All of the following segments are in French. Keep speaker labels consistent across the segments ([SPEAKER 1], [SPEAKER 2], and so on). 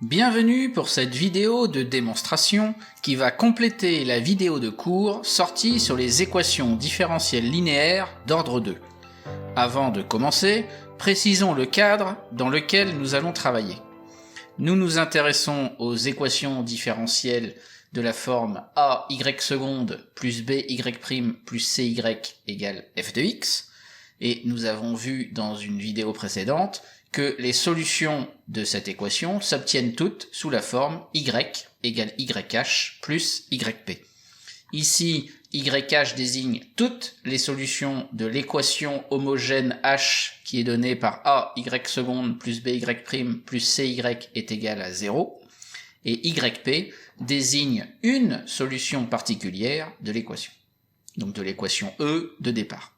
[SPEAKER 1] Bienvenue pour cette vidéo de démonstration qui va compléter la vidéo de cours sortie sur les équations différentielles linéaires d'ordre 2. Avant de commencer, précisons le cadre dans lequel nous allons travailler. Nous nous intéressons aux équations différentielles de la forme AY seconde plus BY' plus CY égale f de x, et nous avons vu dans une vidéo précédente que les solutions de cette équation s'obtiennent toutes sous la forme y égale YH plus YP. Ici, YH désigne toutes les solutions de l'équation homogène H qui est donnée par AY seconde plus BY' plus CY est égal à 0, et YP désigne une solution particulière de l'équation, donc de l'équation E de départ.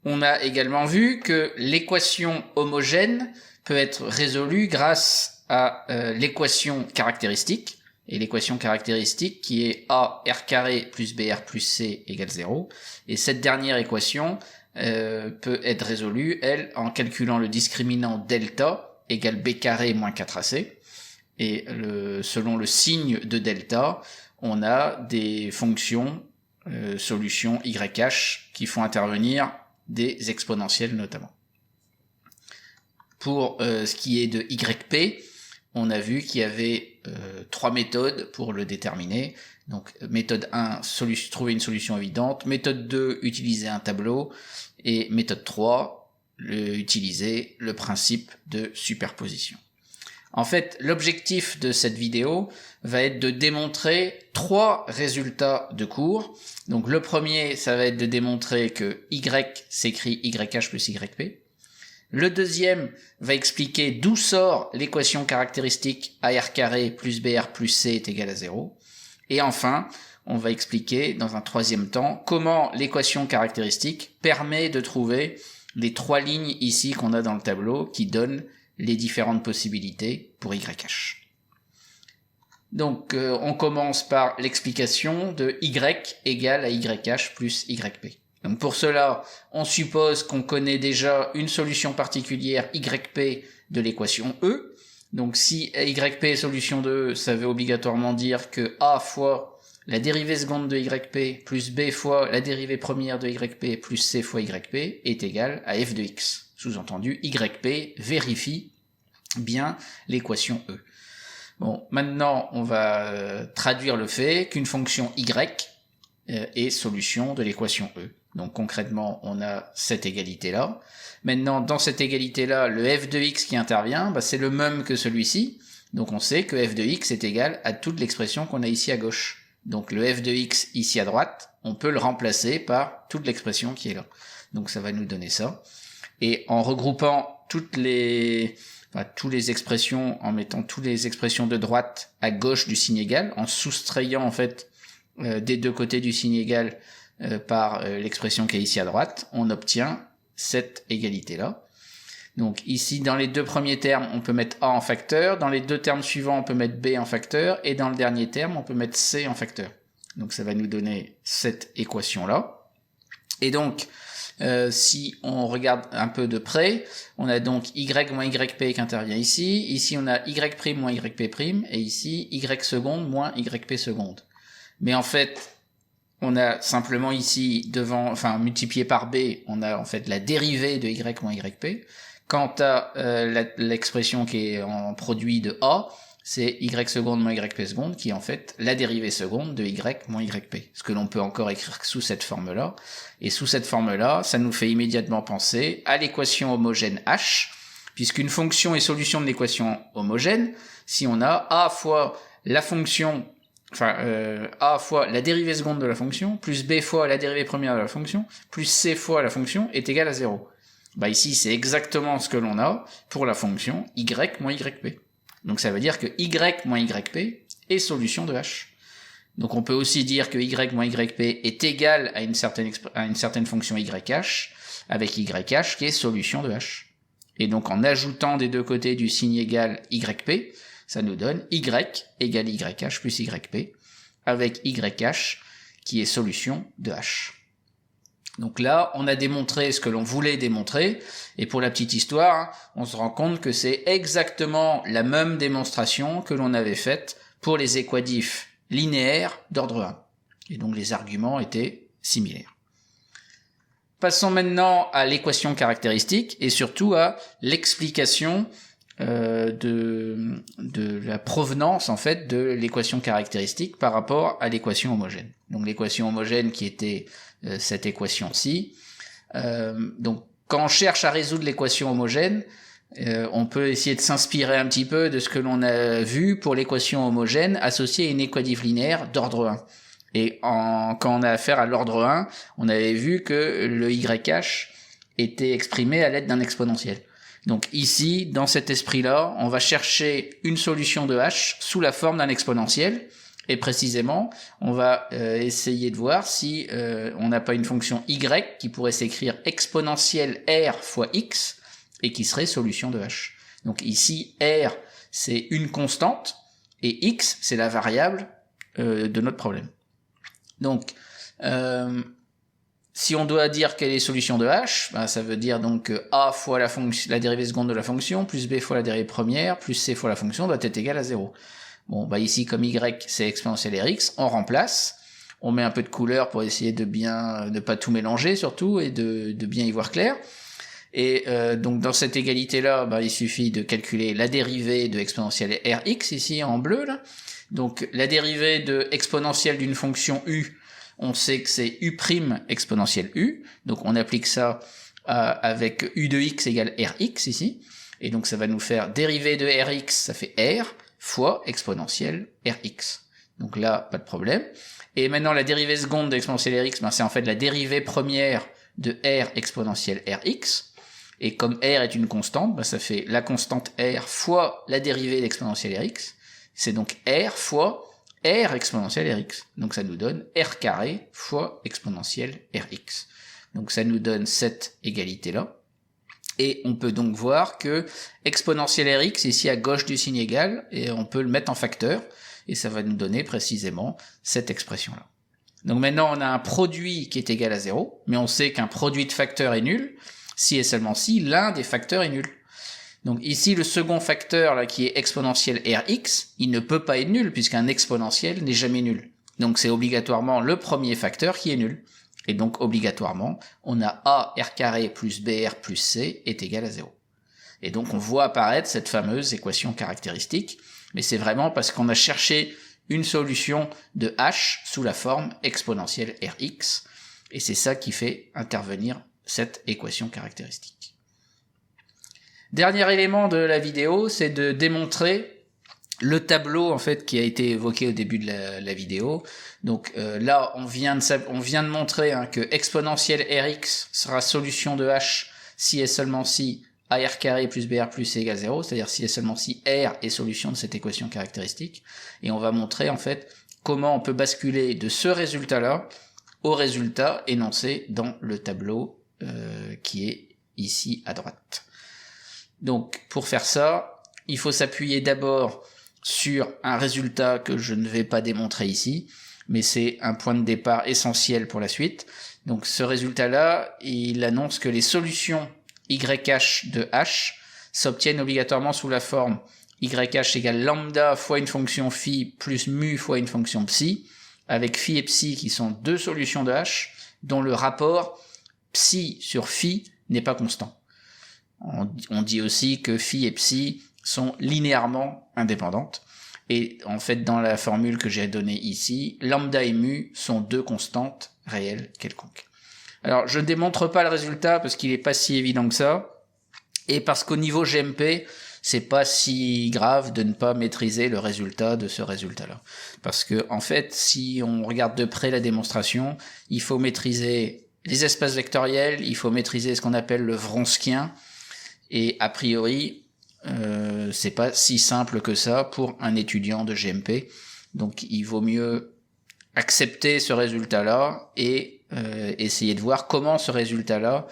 [SPEAKER 1] On a également vu que l'équation homogène peut être résolue grâce à l'équation caractéristique, et l'équation caractéristique qui est AR² plus BR plus C égale 0, et cette dernière équation peut être résolue, elle, en calculant le discriminant delta égale B² moins 4AC, et selon le signe de delta, on a des fonctions solutions YH qui font intervenir des exponentielles notamment. Pour ce qui est de YP, on a vu qu'il y avait trois méthodes pour le déterminer. Donc méthode 1, trouver une solution évidente, méthode 2, utiliser un tableau, et méthode 3, utiliser le principe de superposition. En fait, l'objectif de cette vidéo va être de démontrer trois résultats de cours. Donc le premier, ça va être de démontrer que Y s'écrit YH plus YP. Le deuxième va expliquer d'où sort l'équation caractéristique AR² plus BR plus C est égal à 0. Et enfin, on va expliquer dans un troisième temps comment l'équation caractéristique permet de trouver les trois lignes ici qu'on a dans le tableau qui donnent les différentes possibilités pour YH. Donc on commence par l'explication de Y égale à YH plus YP. Donc pour cela, on suppose qu'on connaît déjà une solution particulière YP de l'équation E. Donc si YP est solution de E, ça veut obligatoirement dire que A fois la dérivée seconde de YP plus B fois la dérivée première de YP plus C fois YP est égal à f de x. Sous-entendu, YP vérifie bien l'équation E. Bon, maintenant on va traduire le fait qu'une fonction Y est solution de l'équation E. Donc concrètement, on a cette égalité-là. Maintenant, dans cette égalité-là, le f de x qui intervient, c'est le même que celui-ci. Donc on sait que f de x est égal à toute l'expression qu'on a ici à gauche. Donc le f de x ici à droite, on peut le remplacer par toute l'expression qui est là. Donc ça va nous donner ça. Et en regroupant toutes les expressions, en mettant toutes les expressions de droite à gauche du signe égal, en soustrayant en fait des deux côtés du signe égal par l'expression qui est ici à droite, on obtient cette égalité-là. Donc ici, dans les deux premiers termes, on peut mettre A en facteur, dans les deux termes suivants, on peut mettre B en facteur, et dans le dernier terme, on peut mettre C en facteur. Donc ça va nous donner cette équation-là. Et donc, si on regarde un peu de près, on a donc Y moins YP qui intervient ici. Ici, on a Y' moins YP', et ici, Y seconde moins YP seconde. Mais en fait, on a simplement ici, multiplié par B, on a en fait la dérivée de Y moins YP. Quant à l'expression qui est en produit de A, c'est Y seconde moins YP seconde, qui est en fait la dérivée seconde de Y moins YP. Ce que l'on peut encore écrire sous cette forme-là. Et sous cette forme-là, ça nous fait immédiatement penser à l'équation homogène H, puisqu'une fonction est solution de l'équation homogène si on a A fois la fonction, A fois la dérivée seconde de la fonction, plus B fois la dérivée première de la fonction, plus C fois la fonction est égal à 0. Ici, c'est exactement ce que l'on a pour la fonction Y moins YP. Donc ça veut dire que Y moins YP est solution de H. Donc on peut aussi dire que Y moins YP est égal à une certaine fonction YH, avec YH qui est solution de H. Et donc en ajoutant des deux côtés du signe égal YP, ça nous donne Y égale YH plus YP, avec YH qui est solution de H. Donc là, on a démontré ce que l'on voulait démontrer, et pour la petite histoire, hein, on se rend compte que c'est exactement la même démonstration que l'on avait faite pour les équadifs linéaires d'ordre 1. Et donc les arguments étaient similaires. Passons maintenant à l'équation caractéristique, et surtout à l'explication de la provenance en fait de l'équation caractéristique par rapport à l'équation homogène. Donc l'équation homogène qui était cette équation-ci. Donc quand on cherche à résoudre l'équation homogène, on peut essayer de s'inspirer un petit peu de ce que l'on a vu pour l'équation homogène associée à une équadif linéaire d'ordre 1. Et quand on a affaire à l'ordre 1, on avait vu que le YH était exprimé à l'aide d'un exponentiel. Donc ici, dans cet esprit-là, on va chercher une solution de h sous la forme d'un exponentiel, et précisément, on va essayer de voir si on n'a pas une fonction y qui pourrait s'écrire exponentielle r fois x, et qui serait solution de h. Donc ici, r, c'est une constante, et x, c'est la variable de notre problème. Donc, si on doit dire quelle est solution de h, ben ça veut dire donc que a fois la dérivée seconde de la fonction, plus b fois la dérivée première, plus c fois la fonction doit être égal à 0. Bon, bah ici, comme y c'est exponentielle rx, on remplace, on met un peu de couleur pour essayer de pas tout mélanger surtout, et de bien y voir clair. Et donc dans cette égalité-là, bah, il suffit de calculer la dérivée de exponentielle rx, ici en bleu, là. Donc la dérivée de exponentielle d'une fonction u, on sait que c'est u' exponentielle u, donc on applique ça avec u de x égale rx ici, et donc ça va nous faire dérivée de rx, ça fait r, fois exponentielle rx. Donc là, pas de problème. Et maintenant la dérivée seconde d'exponentielle rx, ben, c'est en fait la dérivée première de r exponentielle rx, et comme r est une constante, ben, ça fait la constante r fois la dérivée d'exponentielle rx, c'est donc r fois r exponentielle rx. Donc ça nous donne r carré fois exponentielle rx. Donc ça nous donne cette égalité-là. Et on peut donc voir que exponentielle rx, ici à gauche du signe égal, et on peut le mettre en facteur, et ça va nous donner précisément cette expression-là. Donc maintenant on a un produit qui est égal à 0, mais on sait qu'un produit de facteurs est nul, si et seulement si l'un des facteurs est nul. Donc ici, le second facteur là qui est exponentielle rx, il ne peut pas être nul puisqu'un exponentiel n'est jamais nul. Donc c'est obligatoirement le premier facteur qui est nul. Et donc obligatoirement, on a a r carré plus br plus c est égal à 0. Et donc on voit apparaître cette fameuse équation caractéristique, mais c'est vraiment parce qu'on a cherché une solution de h sous la forme exponentielle rx, et c'est ça qui fait intervenir cette équation caractéristique. Dernier élément de la vidéo, c'est de démontrer le tableau en fait qui a été évoqué au début de la vidéo. Donc là, on vient de montrer que exponentielle rx sera solution de h si et seulement si ar carré plus br plus c égale 0, c'est-à-dire si et seulement si r est solution de cette équation caractéristique. Et on va montrer en fait comment on peut basculer de ce résultat-là au résultat énoncé dans le tableau qui est ici à droite. Donc pour faire ça, il faut s'appuyer d'abord sur un résultat que je ne vais pas démontrer ici, mais c'est un point de départ essentiel pour la suite. Donc ce résultat-là, il annonce que les solutions YH de H s'obtiennent obligatoirement sous la forme YH égale lambda fois une fonction phi plus mu fois une fonction psi, avec phi et psi qui sont deux solutions de H, dont le rapport psi sur phi n'est pas constant. On dit aussi que phi et psi sont linéairement indépendantes. Et en fait, dans la formule que j'ai donnée ici, lambda et mu sont deux constantes réelles quelconques. Alors, je ne démontre pas le résultat parce qu'il n'est pas si évident que ça, et parce qu'au niveau GMP, c'est pas si grave de ne pas maîtriser le résultat de ce résultat-là. Parce que, en fait, si on regarde de près la démonstration, il faut maîtriser les espaces vectoriels, il faut maîtriser ce qu'on appelle le Wronskien, et a priori, c'est pas si simple que ça pour un étudiant de GMP. Donc il vaut mieux accepter ce résultat-là et essayer de voir comment ce résultat-là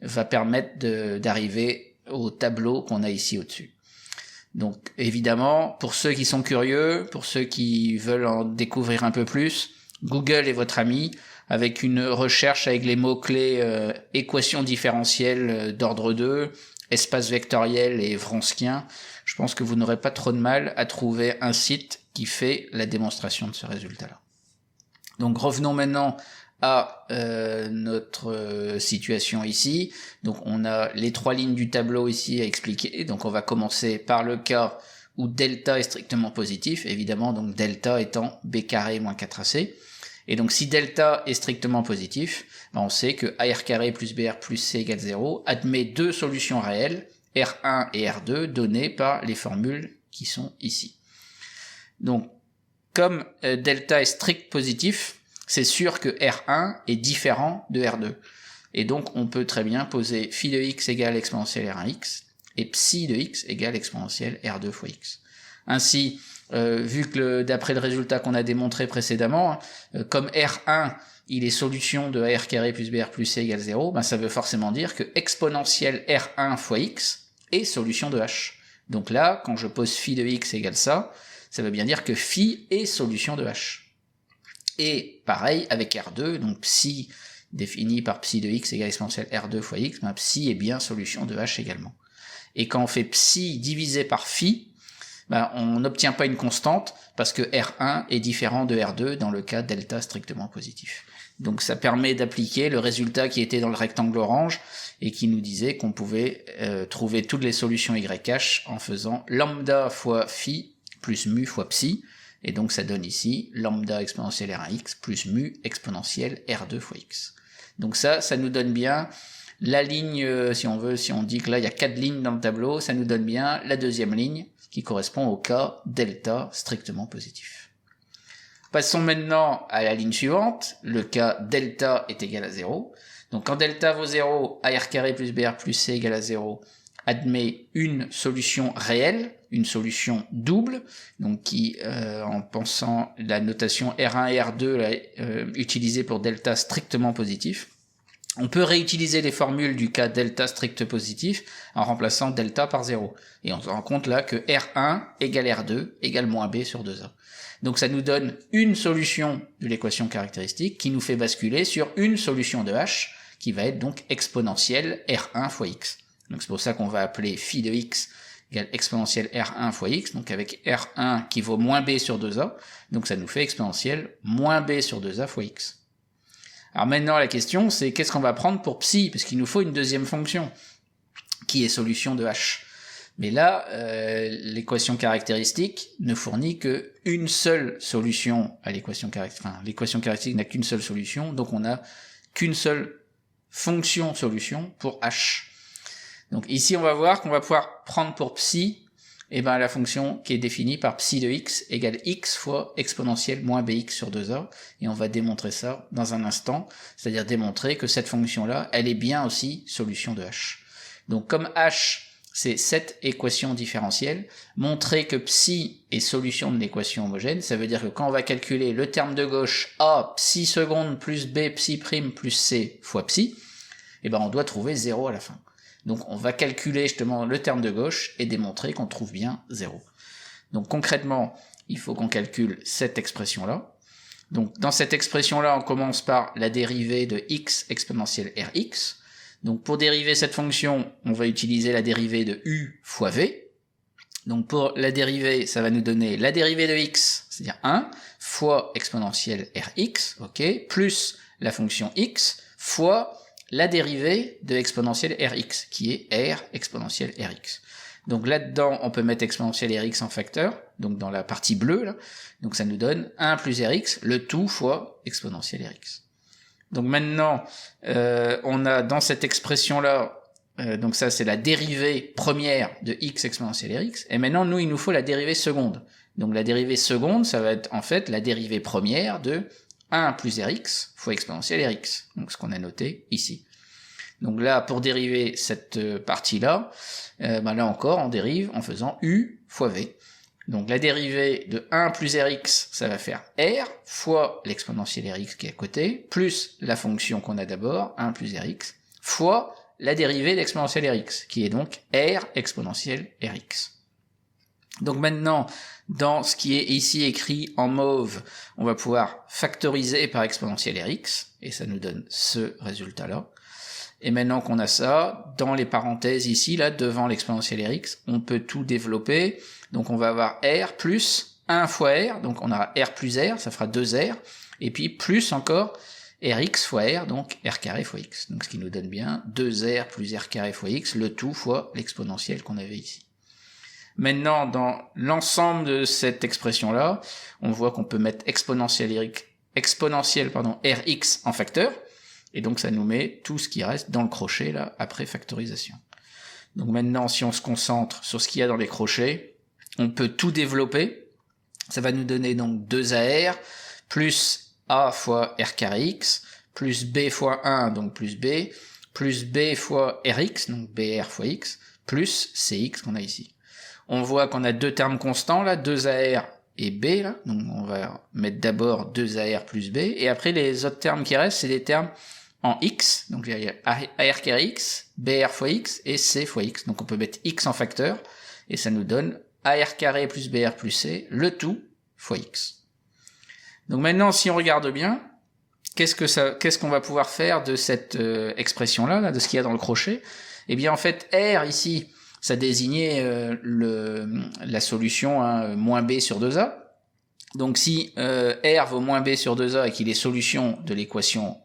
[SPEAKER 1] va permettre d'arriver au tableau qu'on a ici au-dessus. Donc évidemment, pour ceux qui sont curieux, pour ceux qui veulent en découvrir un peu plus, Google est votre ami. avec une recherche avec les mots-clés équation différentielle d'ordre 2, espace vectoriel et Wronskien, je pense que vous n'aurez pas trop de mal à trouver un site qui fait la démonstration de ce résultat-là. Donc revenons maintenant à notre situation ici. Donc on a les 3 lignes du tableau ici à expliquer. Donc on va commencer par le cas où delta est strictement positif, évidemment, donc delta étant b carré moins 4ac. Et donc si delta est strictement positif, on sait que AR carré plus BR plus C égale 0 admet 2 solutions réelles, R1 et R2, données par les formules qui sont ici. Donc comme delta est strict positif, c'est sûr que R1 est différent de R2. Et donc on peut très bien poser phi de x égale exponentielle R1x, et psi de x égale exponentielle R2 fois x. Ainsi, vu que d'après le résultat qu'on a démontré précédemment, comme R1 il est solution de AR carré plus BR plus C égale 0, ben ça veut forcément dire que exponentielle R1 fois x est solution de H. Donc là, quand je pose phi de x égale ça veut bien dire que phi est solution de H. Et pareil avec R2, donc psi défini par psi de x égale exponentielle R2 fois x, ben psi est bien solution de H également. Et quand on fait psi divisé par phi, ben on n'obtient pas une constante parce que R1 est différent de R2 dans le cas delta strictement positif. Donc ça permet d'appliquer le résultat qui était dans le rectangle orange et qui nous disait qu'on pouvait trouver toutes les solutions YH en faisant lambda fois phi plus mu fois psi, et donc ça donne ici lambda exponentielle R1x plus mu exponentielle R2 fois x. Donc ça nous donne bien la ligne, si on dit que là il y a 4 lignes dans le tableau, ça nous donne bien la deuxième ligne qui correspond au cas delta strictement positif. Passons maintenant à la ligne suivante, le cas delta est égal à 0. Donc quand delta vaut 0, AR carré plus BR plus C égale à 0 admet une solution réelle, une solution double, donc qui, en pensant la notation R1 et R2 là, utilisée pour delta strictement positif, on peut réutiliser les formules du cas delta strict positif en remplaçant delta par 0. Et on se rend compte là que R1 égale R2 égale moins B sur 2A. Donc ça nous donne une solution de l'équation caractéristique qui nous fait basculer sur une solution de H qui va être donc exponentielle R1 fois x. Donc c'est pour ça qu'on va appeler phi de x égale exponentielle R1 fois x, donc avec R1 qui vaut moins B sur 2A, donc ça nous fait exponentielle moins B sur 2A fois x. Alors maintenant la question c'est qu'est-ce qu'on va prendre pour psi, parce qu'il nous faut une deuxième fonction qui est solution de H. Mais là, l'équation caractéristique ne fournit qu'une seule solution à l'équation caractéristique. Enfin, l'équation caractéristique n'a qu'une seule solution, donc on n'a qu'une seule fonction solution pour H. Donc ici, on va voir qu'on va pouvoir prendre pour psi la fonction qui est définie par psi de x égale x fois exponentielle moins bx sur 2a, et on va démontrer ça dans un instant, c'est-à-dire démontrer que cette fonction-là, elle est bien aussi solution de H. Donc comme H, c'est cette équation différentielle, montrer que psi est solution de l'équation homogène, ça veut dire que quand on va calculer le terme de gauche a psi seconde plus b psi prime plus c fois psi, on doit trouver 0 à la fin. Donc on va calculer justement le terme de gauche et démontrer qu'on trouve bien 0. Donc concrètement, il faut qu'on calcule cette expression-là. Donc dans cette expression-là, on commence par la dérivée de x exponentielle Rx. Donc pour dériver cette fonction, on va utiliser la dérivée de u fois v. Donc pour la dérivée, ça va nous donner la dérivée de x, c'est-à-dire 1, fois exponentielle Rx, ok, plus la fonction x, fois la dérivée de exponentielle Rx, qui est R exponentielle Rx. Donc là-dedans, on peut mettre exponentielle Rx en facteur, donc dans la partie bleue, là. Donc ça nous donne 1 plus Rx, le tout fois exponentielle Rx. Donc maintenant, on a dans cette expression-là, donc ça c'est la dérivée première de x exponentielle Rx, et maintenant nous il nous faut la dérivée seconde. Donc la dérivée seconde, ça va être en fait la dérivée première de 1 plus Rx fois exponentielle Rx, donc ce qu'on a noté ici. Donc là, pour dériver cette partie-là, là encore, on dérive en faisant u fois v. Donc la dérivée de 1 plus Rx, ça va faire R fois l'exponentielle Rx qui est à côté, plus la fonction qu'on a d'abord, 1 plus Rx, fois la dérivée d'exponentielle Rx, qui est donc R exponentielle Rx. Donc maintenant, dans ce qui est ici écrit en mauve, on va pouvoir factoriser par exponentielle Rx, et ça nous donne ce résultat-là. Et maintenant qu'on a ça, dans les parenthèses ici, là, devant l'exponentielle Rx, on peut tout développer. Donc on va avoir R plus 1 fois R, donc on aura R plus R, ça fera 2R, et puis plus encore Rx fois R, donc R carré fois X. Donc ce qui nous donne bien 2R plus R carré fois X, le tout fois l'exponentielle qu'on avait ici. Maintenant, dans l'ensemble de cette expression-là, on voit qu'on peut mettre exponentielle Rx en facteur, et donc ça nous met tout ce qui reste dans le crochet, là, après factorisation. Donc maintenant, si on se concentre sur ce qu'il y a dans les crochets, on peut tout développer. Ça va nous donner donc 2AR, plus A fois R carré X, plus B fois 1, donc plus B fois Rx, donc BR fois X, plus CX qu'on a ici. On voit qu'on a deux termes constants, là, 2AR et B, là. Donc on va mettre d'abord 2AR plus B, et après les autres termes qui restent, c'est des termes en X, donc il y a AR carré X, BR fois X et C fois X. Donc on peut mettre X en facteur, et ça nous donne AR carré plus BR plus C, le tout fois X. Donc maintenant, si on regarde bien, qu'est-ce qu'on va pouvoir faire de cette expression-là, là, de ce qu'il y a dans le crochet? Eh bien en fait, R ici, ça désignait la solution moins B sur 2A. Donc si R vaut moins B sur 2A et qu'il est solution de l'équation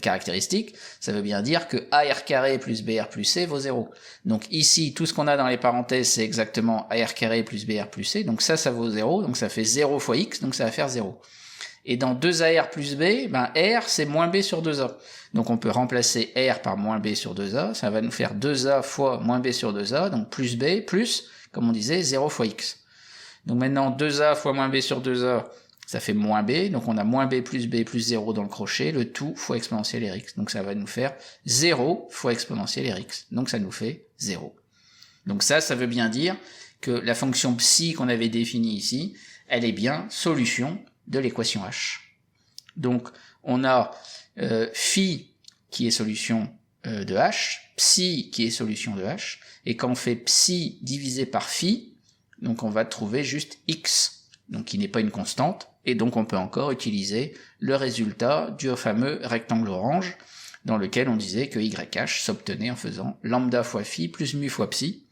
[SPEAKER 1] caractéristique, ça veut bien dire que AR carré plus BR plus C vaut 0. Donc ici, tout ce qu'on a dans les parenthèses, c'est exactement AR carré plus BR plus C, donc ça vaut 0, donc ça fait 0 fois X, donc ça va faire 0. Et dans 2AR plus B, ben R c'est moins B sur 2A. Donc on peut remplacer R par moins B sur 2A, ça va nous faire 2A fois moins B sur 2A, donc plus B, plus, comme on disait, 0 fois X. Donc maintenant 2A fois moins B sur 2A, ça fait moins B, donc on a moins B plus 0 dans le crochet, le tout fois exponentielle Rx. Donc ça va nous faire 0 fois exponentielle Rx, donc ça nous fait 0. Donc ça veut bien dire que la fonction psi qu'on avait définie ici, elle est bien solution de l'équation H. Donc on a phi qui est solution de H, psi qui est solution de H, et quand on fait psi divisé par phi, donc on va trouver juste x, donc qui n'est pas une constante, et donc on peut encore utiliser le résultat du fameux rectangle orange, dans lequel on disait que YH s'obtenait en faisant lambda fois phi plus mu fois psi,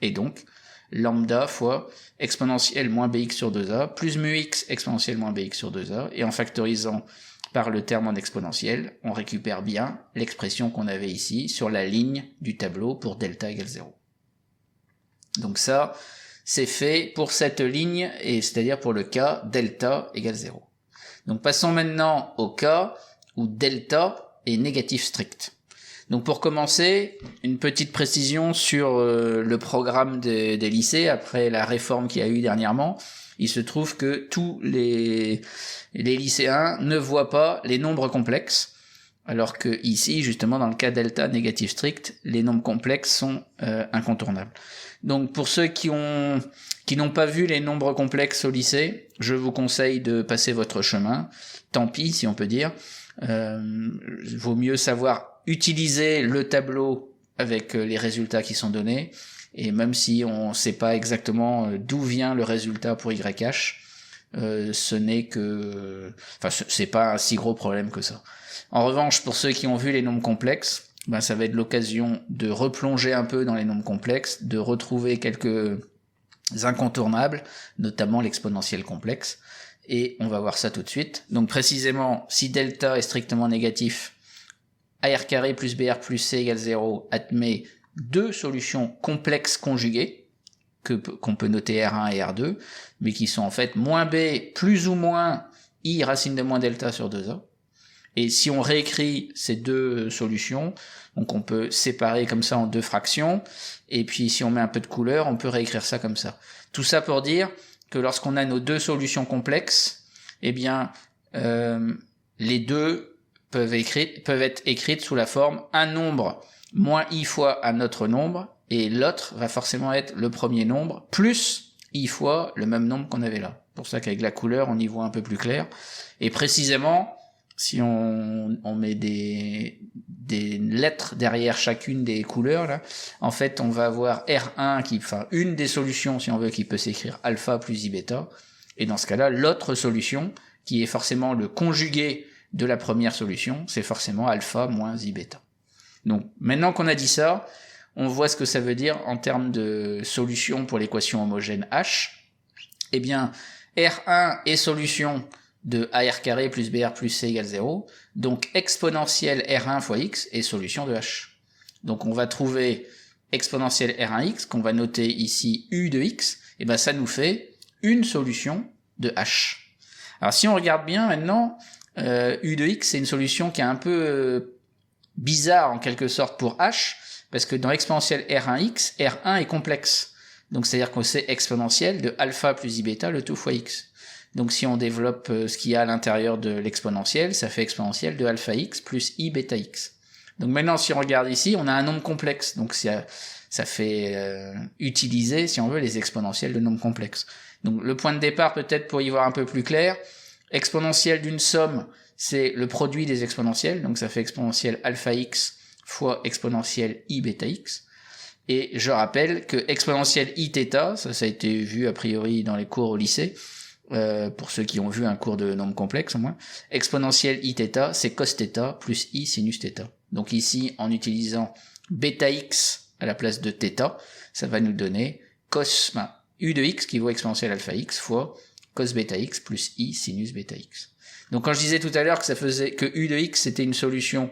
[SPEAKER 1] et donc lambda fois exponentielle moins bx sur 2a, plus mu x exponentielle moins bx sur 2a, et en factorisant par le terme en exponentielle, on récupère bien l'expression qu'on avait ici sur la ligne du tableau pour delta égale 0. Donc ça, c'est fait pour cette ligne, et c'est-à-dire pour le cas delta égale 0. Donc passons maintenant au cas où delta est négatif strict. Donc pour commencer, une petite précision sur le programme des lycées après la réforme qu'il y a eu dernièrement. Il se trouve que tous les lycéens ne voient pas les nombres complexes, alors que ici, justement, dans le cas delta négatif strict, les nombres complexes sont incontournables. Donc pour ceux qui n'ont pas vu les nombres complexes au lycée, je vous conseille de passer votre chemin. Tant pis, si on peut dire. Vaut mieux savoir utiliser le tableau avec les résultats qui sont donnés, et même si on ne sait pas exactement d'où vient le résultat pour YH, c'est pas un si gros problème que ça. En revanche, pour ceux qui ont vu les nombres complexes, ben ça va être l'occasion de replonger un peu dans les nombres complexes, de retrouver quelques incontournables, notamment l'exponentielle complexe, et on va voir ça tout de suite. Donc précisément, si delta est strictement négatif, AR carré plus BR plus C égale 0 admet deux solutions complexes conjuguées, qu'on peut noter R1 et R2, mais qui sont en fait moins B plus ou moins I racine de moins delta sur 2A. Et si on réécrit ces deux solutions, donc on peut séparer comme ça en deux fractions, et puis si on met un peu de couleur, on peut réécrire ça comme ça. Tout ça pour dire que lorsqu'on a nos deux solutions complexes, eh bien les deux peuvent être écrites sous la forme un nombre moins i fois un autre nombre, et l'autre va forcément être le premier nombre plus i fois le même nombre qu'on avait là. C'est pour ça qu'avec la couleur, on y voit un peu plus clair. Et précisément, si on met des lettres derrière chacune des couleurs, là, en fait, on va avoir R1 une des solutions, si on veut, qui peut s'écrire alpha plus I bêta, et dans ce cas-là, l'autre solution, qui est forcément le conjugué de la première solution, c'est forcément alpha moins I bêta. Donc, maintenant qu'on a dit ça, on voit ce que ça veut dire en termes de solution pour l'équation homogène H. Eh bien, R1 est solution de AR carré plus BR plus C égale 0, donc exponentielle R1 fois X est solution de H. Donc on va trouver exponentielle R1X, qu'on va noter ici U de X, et ben ça nous fait une solution de H. Alors si on regarde bien maintenant, U de X c'est une solution qui est un peu bizarre en quelque sorte pour H, parce que dans exponentielle R1X, R1 est complexe. Donc c'est-à-dire qu'on sait exponentielle de alpha plus I bêta le tout fois X. Donc si on développe ce qu'il y a à l'intérieur de l'exponentielle, ça fait exponentielle de alpha x plus I bêta x. Donc maintenant si on regarde ici, on a un nombre complexe. Donc ça fait utiliser, si on veut, les exponentielles de nombres complexes. Donc le point de départ, peut-être pour y voir un peu plus clair, exponentielle d'une somme, c'est le produit des exponentielles. Donc ça fait exponentielle alpha x fois exponentielle I bêta x. Et je rappelle que exponentielle I θ, ça a été vu a priori dans les cours au lycée, pour ceux qui ont vu un cours de nombres complexes au moins, exponentielle Iθ, c'est cos θ plus I sinus θ. Donc ici, en utilisant bêta x à la place de θ, ça va nous donner U de x qui vaut exponentielle alpha x fois cos bêta x plus I sinus bêta x. Donc quand je disais tout à l'heure que U de x c'était une solution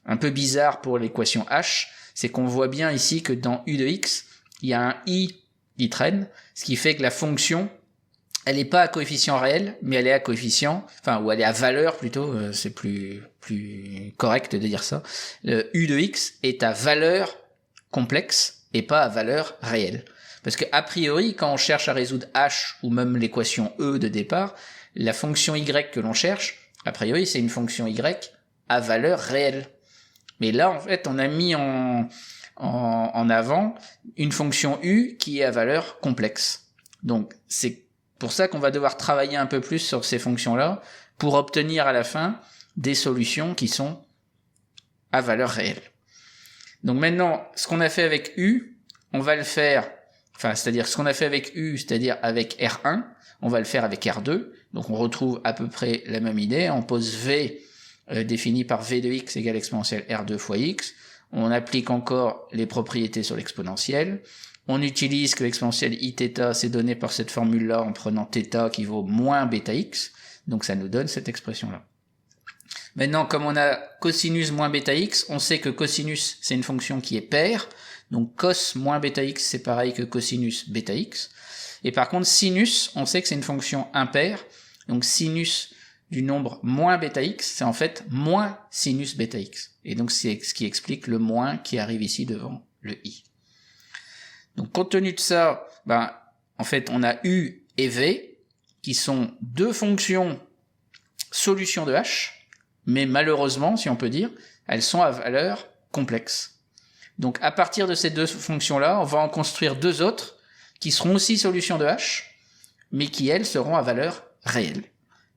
[SPEAKER 1] un peu bizarre pour l'équation H, c'est qu'on voit bien ici que dans U de x, il y a un I qui traîne, ce qui fait que la fonction elle n'est pas à coefficient réel, mais elle est à coefficient, ou elle est à valeur plutôt, c'est plus correct de dire ça. Le U de x est à valeur complexe et pas à valeur réelle. Parce que a priori, quand on cherche à résoudre H ou même l'équation E de départ, la fonction y que l'on cherche, a priori, c'est une fonction y à valeur réelle. Mais là, en fait, on a mis en avant une fonction U qui est à valeur complexe. Donc, c'est pour ça qu'on va devoir travailler un peu plus sur ces fonctions-là pour obtenir à la fin des solutions qui sont à valeur réelle. Donc maintenant, ce qu'on a fait avec U, on va le faire, c'est-à-dire ce qu'on a fait avec U, c'est-à-dire avec R1, on va le faire avec R2. Donc on retrouve à peu près la même idée. On pose V défini par V de x égale exponentielle R2 fois x. On applique encore les propriétés sur l'exponentielle. On utilise que l'exponentielle Iθ c'est donné par cette formule-là en prenant θ qui vaut moins bêta x. Donc ça nous donne cette expression-là. Maintenant, comme on a cosinus moins bêta x, on sait que cosinus c'est une fonction qui est paire. Donc cos moins bêta x c'est pareil que cosinus bêta x. Et par contre sinus, on sait que c'est une fonction impaire. Donc sinus du nombre moins bêta x, c'est en fait moins sinus bêta x. Et donc c'est ce qui explique le moins qui arrive ici devant le i. Donc compte tenu de ça, en fait on a u et v qui sont deux fonctions solutions de h, mais malheureusement, si on peut dire, elles sont à valeur complexe. Donc à partir de ces deux fonctions-là, on va en construire deux autres qui seront aussi solutions de h, mais qui elles seront à valeur réelle.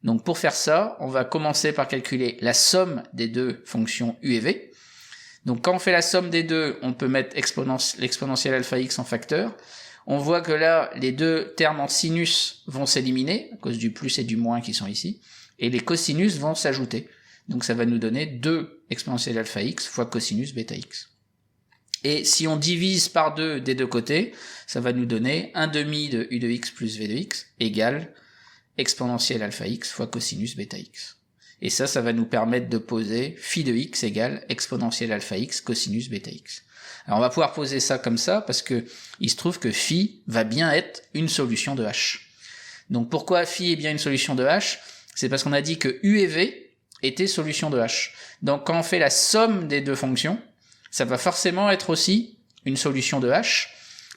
[SPEAKER 1] Donc pour faire ça, on va commencer par calculer la somme des deux fonctions u et v. Donc quand on fait la somme des deux, on peut mettre l'exponentielle alpha x en facteur. On voit que là, les deux termes en sinus vont s'éliminer, à cause du plus et du moins qui sont ici, et les cosinus vont s'ajouter. Donc ça va nous donner 2 exponentielle alpha x fois cosinus bêta x. Et si on divise par 2 des deux côtés, ça va nous donner 1 demi de u de x plus v de x égale exponentielle alpha x fois cosinus bêta x. Et ça va nous permettre de poser phi de x égale exponentielle alpha x cosinus bêta x. Alors on va pouvoir poser ça comme ça parce que il se trouve que phi va bien être une solution de h. Donc pourquoi phi est bien une solution de h? C'est parce qu'on a dit que u et v étaient solutions de h. Donc quand on fait la somme des deux fonctions, ça va forcément être aussi une solution de h,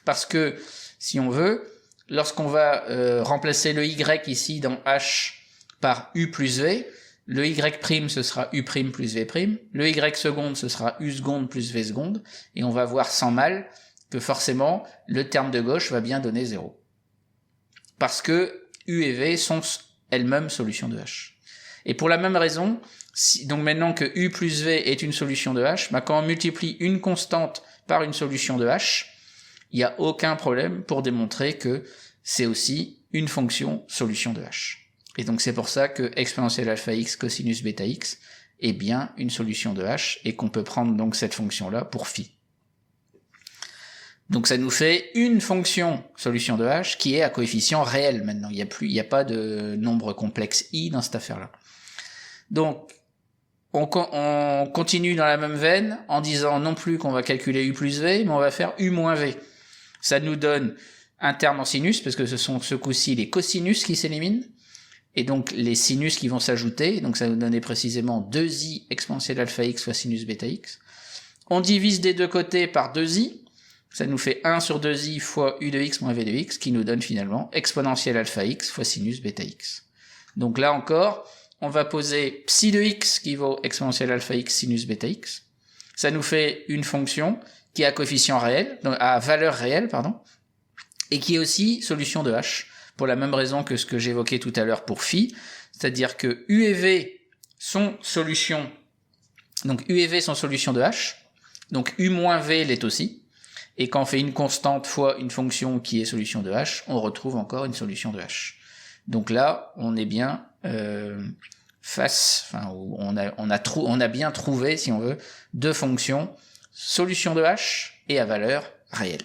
[SPEAKER 1] parce que, si on veut, lorsqu'on va remplacer le y ici dans h par u plus v, le y' ce sera u' plus v', le y seconde ce sera u seconde plus v seconde, et on va voir sans mal que forcément le terme de gauche va bien donner 0. Parce que u et v sont elles-mêmes solutions de h. Et pour la même raison, donc maintenant que U plus V est une solution de H, quand on multiplie une constante par une solution de H, il n'y a aucun problème pour démontrer que c'est aussi une fonction solution de H. Et donc c'est pour ça que exponentielle alpha x cosinus bêta x est bien une solution de H et qu'on peut prendre donc cette fonction-là pour phi. Donc ça nous fait une fonction solution de H qui est à coefficient réel maintenant. Il n'y a pas de nombre complexe i dans cette affaire-là. Donc on continue dans la même veine en disant non plus qu'on va calculer u plus v, mais on va faire u moins v. Ça nous donne un terme en sinus, parce que ce sont ce coup-ci les cosinus qui s'éliminent, et donc les sinus qui vont s'ajouter, donc ça nous donnait précisément 2i exponentielle alpha x fois sinus bêta x. On divise des deux côtés par 2i, ça nous fait 1 sur 2i fois u de x moins v de x, qui nous donne finalement exponentielle alpha x fois sinus bêta x. Donc là encore, on va poser psi de x qui vaut exponentielle alpha x sinus bêta x. Ça nous fait une fonction qui a coefficient réel, donc à valeur réelle, et qui est aussi solution de H, pour la même raison que ce que j'évoquais tout à l'heure pour phi, c'est-à-dire que U et V sont solutions, donc U et V sont solutions de H, donc U moins V l'est aussi, et quand on fait une constante fois une fonction qui est solution de H, on retrouve encore une solution de H. Donc là, on est bien on a bien trouvé, si on veut, deux fonctions, solution de H et à valeur réelle.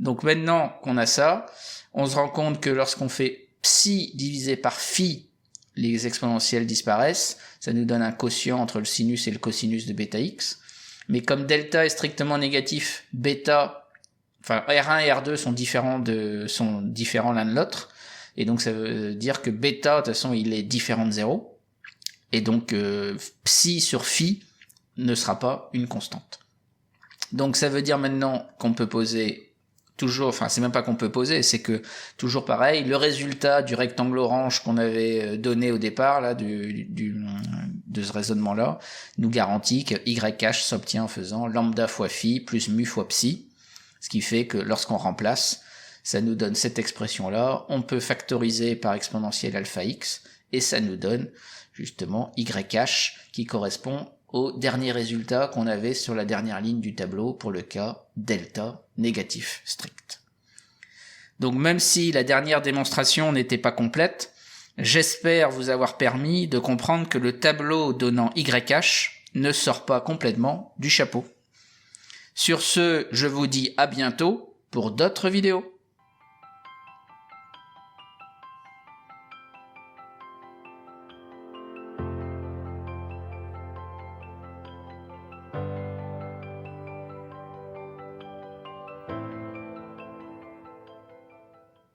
[SPEAKER 1] Donc maintenant qu'on a ça, on se rend compte que lorsqu'on fait psi divisé par phi, les exponentielles disparaissent, ça nous donne un quotient entre le sinus et le cosinus de bêta x. Mais comme delta est strictement négatif, bêta, R1 et R2 sont différents l'un de l'autre, et donc ça veut dire que bêta, de toute façon, il est différent de 0, et donc psi sur phi ne sera pas une constante. Donc ça veut dire maintenant qu'on peut poser c'est même pas qu'on peut poser, c'est que toujours pareil, le résultat du rectangle orange qu'on avait donné au départ là de ce raisonnement-là nous garantit que YH s'obtient en faisant lambda fois phi plus mu fois psi, ce qui fait que lorsqu'on remplace, ça nous donne cette expression-là, on peut factoriser par exponentielle alpha x, et ça nous donne justement YH qui correspond au dernier résultat qu'on avait sur la dernière ligne du tableau pour le cas delta négatif strict. Donc même si la dernière démonstration n'était pas complète, j'espère vous avoir permis de comprendre que le tableau donnant YH ne sort pas complètement du chapeau. Sur ce, je vous dis à bientôt pour d'autres vidéos.